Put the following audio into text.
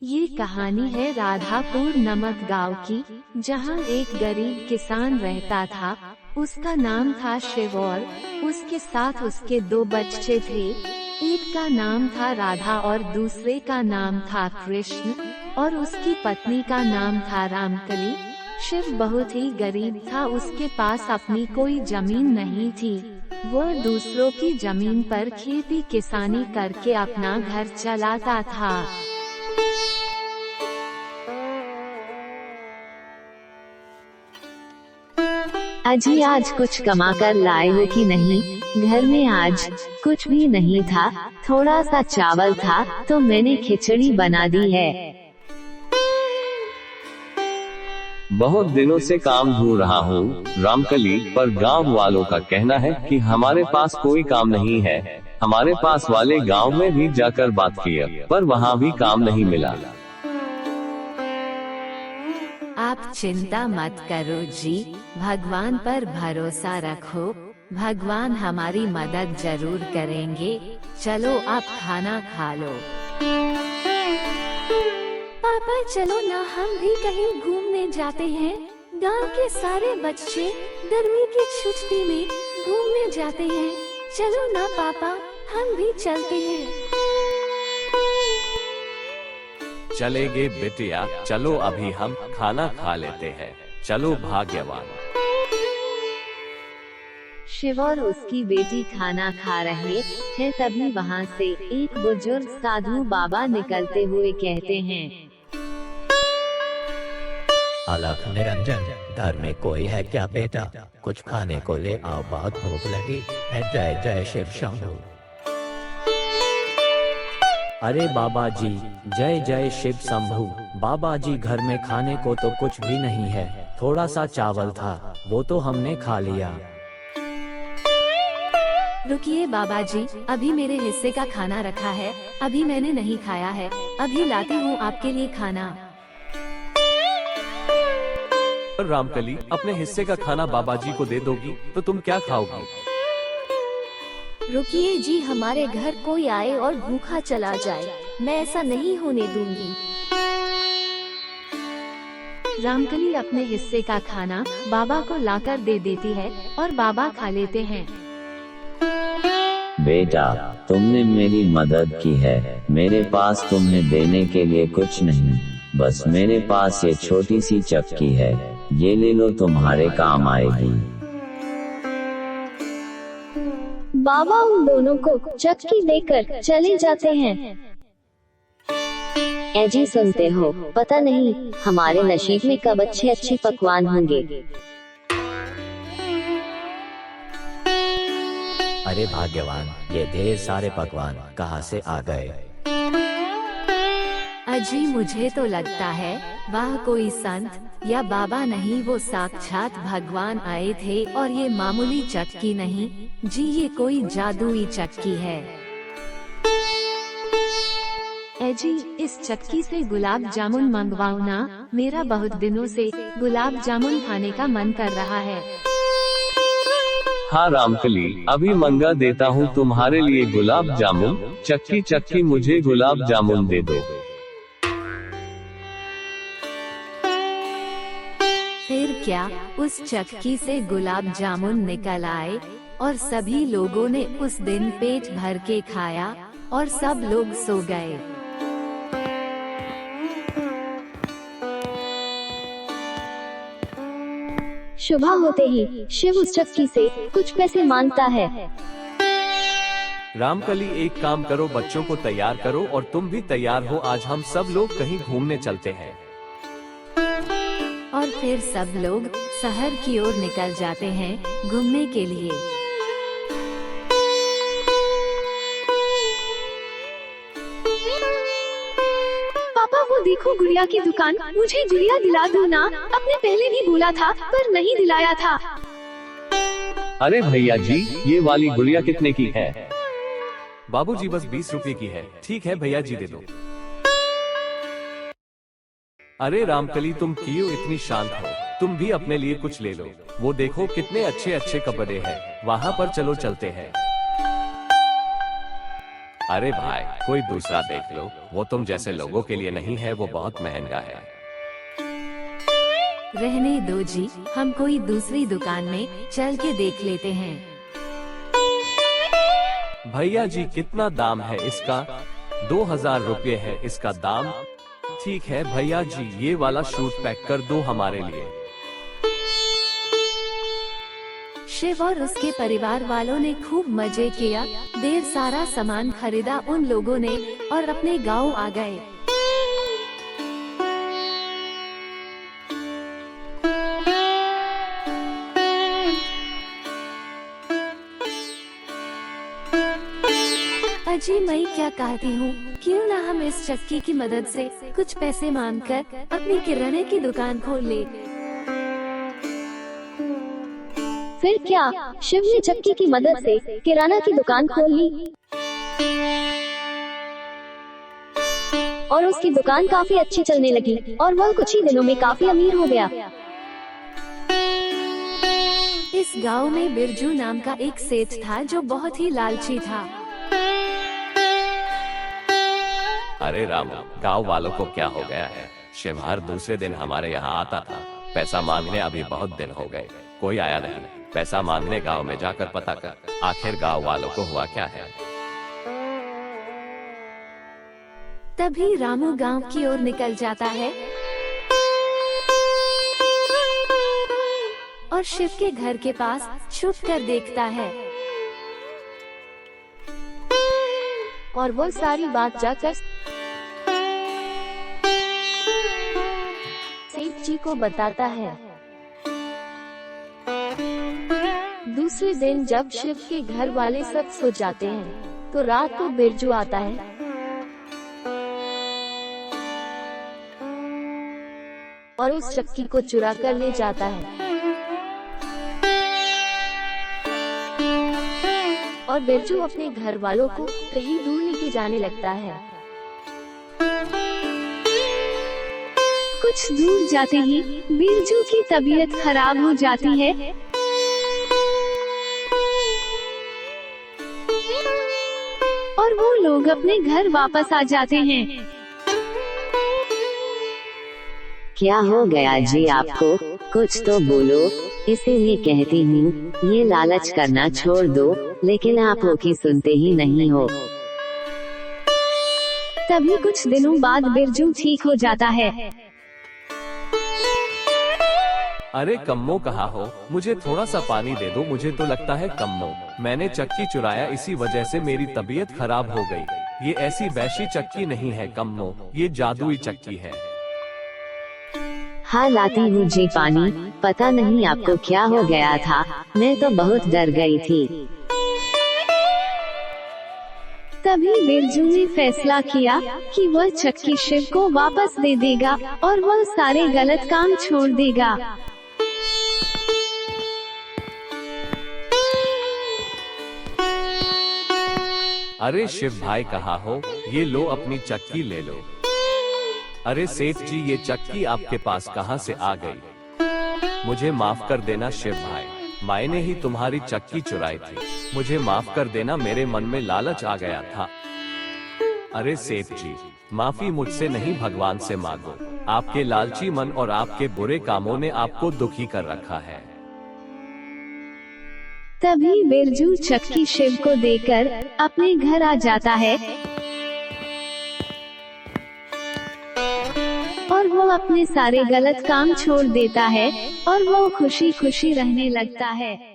ये कहानी है राधापुर नामक गांव की, जहां एक गरीब किसान रहता था। उसका नाम था शिव और उसके साथ उसके दो बच्चे थे। एक का नाम था राधा और दूसरे का नाम था कृष्ण, और उसकी पत्नी का नाम था रामकली। शिव बहुत ही गरीब था, उसके पास अपनी कोई जमीन नहीं थी। वह दूसरों की जमीन पर खेती किसानी करके अपना घर चलाता था। अजी आज कुछ कमा कर लाए हो कि नहीं? घर में आज कुछ भी नहीं था, थोड़ा सा चावल था तो मैंने खिचड़ी बना दी है। बहुत दिनों से काम ढूंढ रहा हूँ रामकली, पर गांव वालों का कहना है कि हमारे पास कोई काम नहीं है। हमारे पास वाले गांव में भी जाकर बात किया, पर वहाँ भी काम नहीं मिला। आप चिंता मत करो जी, भगवान पर भरोसा रखो, भगवान हमारी मदद जरूर करेंगे। चलो आप खाना खा लो। पापा चलो ना, हम भी कहीं घूमने जाते हैं। गांव के सारे बच्चे गर्मी की छुट्टी में घूमने जाते हैं। चलो ना पापा, हम भी चलते हैं। चलेंगे बिटिया, चलो अभी हम खाना खा लेते हैं। चलो भाग्यवान। शिव और उसकी बेटी खाना खा रहे थे, तभी वहाँ से एक बुजुर्ग साधु बाबा निकलते हुए कहते हैं, अलख निरंजन, घर में कोई है क्या बेटा? कुछ खाने को ले आओ, बहुत भूख लगी है। जय जय शिव शंभू। अरे बाबा जी, जय जय शिव शंभू। बाबा जी घर में खाने को तो कुछ भी नहीं है, थोड़ा सा चावल था, वो तो हमने खा लिया। रुकिए बाबा जी, अभी मेरे हिस्से का खाना रखा है, अभी मैंने नहीं खाया है, अभी लाती हूँ आपके लिए खाना। रामकली, अपने हिस्से का खाना बाबा जी को दे दोगी तो तुम क्या खाओगी? रुकिए जी, हमारे घर कोई आए और भूखा चला जाए, मैं ऐसा नहीं होने दूंगी। रामकली अपने हिस्से का खाना बाबा को लाकर दे देती है और बाबा खा लेते हैं। बेटा, तुमने मेरी मदद की है। मेरे पास तुम्हें देने के लिए कुछ नहीं, बस मेरे पास ये छोटी सी चक्की है, ये ले लो, तुम्हारे काम आएगी। बाबा उन दोनों को चक्की देकर चले जाते हैं। ऐजी सुनते हो, पता नहीं हमारे नसीब में कब अच्छे अच्छे पकवान होंगे। अरे भाग्यवान, ये ढेर सारे पकवान कहाँ से आ गए? अजी मुझे तो लगता है वह कोई संत या बाबा नहीं, वो साक्षात भगवान आए थे, और ये मामूली चक्की नहीं जी, ये कोई जादुई चक्की है। जी इस चक्की से गुलाब जामुन मंगवाओ ना, मेरा बहुत दिनों से गुलाब जामुन खाने का मन कर रहा है। हाँ रामकली, अभी मंगा देता हूँ तुम्हारे लिए गुलाब जामुन। चक्की चक्की, मुझे गुलाब जामुन दे दो। फिर क्या, उस चक्की से गुलाब जामुन निकल आए और सभी लोगों ने उस दिन पेट भर के खाया और सब लोग सो गए। सुबह होते ही शिव उस चक्की से कुछ पैसे मांगता है। रामकली, एक काम करो, बच्चों को तैयार करो और तुम भी तैयार हो, आज हम सब लोग कहीं घूमने चलते हैं। और फिर सब लोग शहर की ओर निकल जाते हैं घूमने के लिए। पापा वो देखो गुड़िया की दुकान, मुझे गुड़िया दिला दो ना, आपने पहले भी बोला था पर नहीं दिलाया था। अरे भैया जी, ये वाली गुड़िया कितने की है? बाबूजी बस 20 रुपए की है। ठीक है भैया जी, दे दो। अरे रामकली, तुम क्यों इतनी शांत हो? तुम भी अपने लिए कुछ ले लो। वो देखो कितने अच्छे अच्छे कपड़े हैं, वहाँ पर चलो चलते हैं। अरे भाई कोई दूसरा देख लो, वो तुम जैसे लोगों के लिए नहीं है, वो बहुत महंगा है। रहने दो जी, हम कोई दूसरी दुकान में चल के देख लेते हैं। भैया जी कितना दाम है इसका? 2000 रुपये है इसका दाम। ठीक है भैया जी, ये वाला शूट पैक कर दो हमारे लिए। शिव और उसके परिवार वालों ने खूब मजे किया, ढेर सारा सामान खरीदा उन लोगों ने और अपने गांव आ गए। अजी मैं क्या कहती हूँ, क्यों ना हम इस चक्की की मदद से कुछ पैसे मांगकर अपनी किराने की दुकान खोल ले। फिर क्या, शिव ने चक्की की मदद से किराना की दुकान खोल ली और उसकी दुकान काफी अच्छी चलने लगी और वह कुछ ही दिनों में काफी अमीर हो गया। इस गांव में बिरजू नाम का एक सेठ था जो बहुत ही लालची था। अरे राम, गांव वालों को क्या हो गया है? शिव हर दूसरे दिन हमारे यहाँ आता था पैसा मांगने, अभी बहुत दिन हो गए कोई आया नहीं। पैसा मांगने गांव में जाकर पता कर, आखिर गांव वालों को हुआ क्या है। तभी रामू गांव की ओर निकल जाता है और शिव के घर के पास छुप कर देखता है और वो सारी बात जाकर सेठ जी को बताता है। दूसरे दिन जब शिव के घर वाले सब सो जाते हैं तो रात को बिरजू आता है और उस चक्की को चुरा कर ले जाता है और बिरजू अपने घर वालों को कहीं दूर लेके जाने लगता है। कुछ दूर जाते ही बिरजू की तबीयत खराब हो जाती है और वो लोग अपने घर वापस आ जाते हैं। क्या हो गया जी आपको, कुछ तो बोलो। इसीलिए कहती हूँ ये लालच करना छोड़ दो, लेकिन आप वो की सुनते ही नहीं हो। तभी कुछ दिनों बाद बिरजू ठीक हो जाता है। अरे कम्मो कहाँ हो? मुझे थोड़ा सा पानी दे दो, मुझे तो लगता है कम्मो मैंने चक्की चुराया, इसी वजह से मेरी तबीयत खराब हो गई। ये ऐसी वैसी चक्की नहीं है कम्मो, ये जादुई चक्की है। हाँ लाती हूँ जी पानी। पता नहीं आपको क्या हो गया था, मैं तो बहुत डर गई थी। तभी बिरजू ने फैसला किया कि वह चक्की शिव को वापस दे देगा और वह सारे गलत काम छोड़ देगा। अरे शिव भाई कहाँ हो? ये लो अपनी चक्की ले लो। अरे सेठ जी, ये चक्की आपके पास कहाँ से आ गई? मुझे माफ कर देना शिव भाई, मैंने ही तुम्हारी चक्की चुराई थी, मुझे माफ कर देना, मेरे मन में लालच आ गया था। अरे सेठ जी, माफी मुझसे नहीं भगवान से मांगो, आपके लालची मन और आपके बुरे कामों ने आपको दुखी कर रखा है। तभी बिरजू चक्की शिव को देकर अपने घर आ जाता है और वो अपने सारे गलत काम छोड़ देता है और वो खुशी खुशी रहने लगता है।